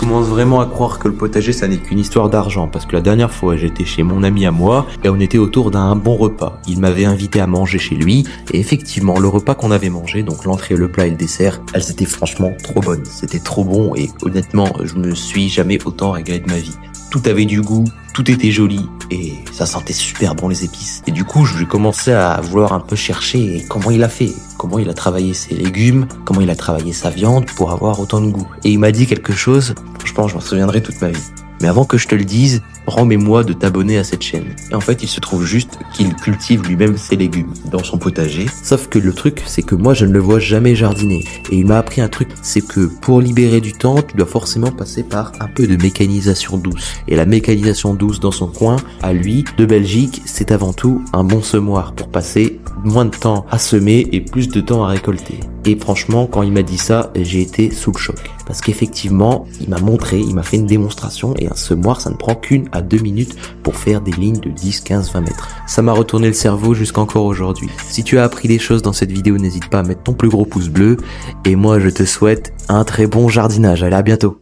commence vraiment à croire que le potager ça n'est qu'une histoire d'argent, parce que la dernière fois j'étais chez mon ami à moi et on était autour d'un bon repas. Il m'avait invité à manger chez lui et effectivement le repas qu'on avait mangé, donc l'entrée, le plat et le dessert, elles étaient franchement trop bonnes. C'était trop bon et honnêtement je me suis jamais autant régalé de ma vie. Tout avait du goût, tout était joli et ça sentait super bon les épices. Et du coup, je commençais à vouloir un peu chercher comment il a fait, comment il a travaillé ses légumes, comment il a travaillé sa viande pour avoir autant de goût. Et il m'a dit quelque chose, franchement, je m'en souviendrai toute ma vie. Mais avant que je te le dise, remets-moi de t'abonner à cette chaîne. Et en fait, il se trouve juste qu'il cultive lui-même ses légumes dans son potager. Sauf que le truc, c'est que moi, je ne le vois jamais jardiner. Et il m'a appris un truc, c'est que pour libérer du temps, tu dois forcément passer par un peu de mécanisation douce. Et la mécanisation douce dans son coin, à lui, de Belgique, c'est avant tout un bon semoir pour passer moins de temps à semer et plus de temps à récolter. Et franchement, quand il m'a dit ça, j'ai été sous le choc. Parce qu'effectivement, il m'a montré, il m'a fait une démonstration et un semoir, ça ne prend qu'une à 2 minutes pour faire des lignes de 10, 15, 20 mètres. Ça m'a retourné le cerveau jusqu'encore aujourd'hui. Si tu as appris des choses dans cette vidéo, n'hésite pas à mettre ton plus gros pouce bleu. Et moi, je te souhaite un très bon jardinage. Allez, à bientôt.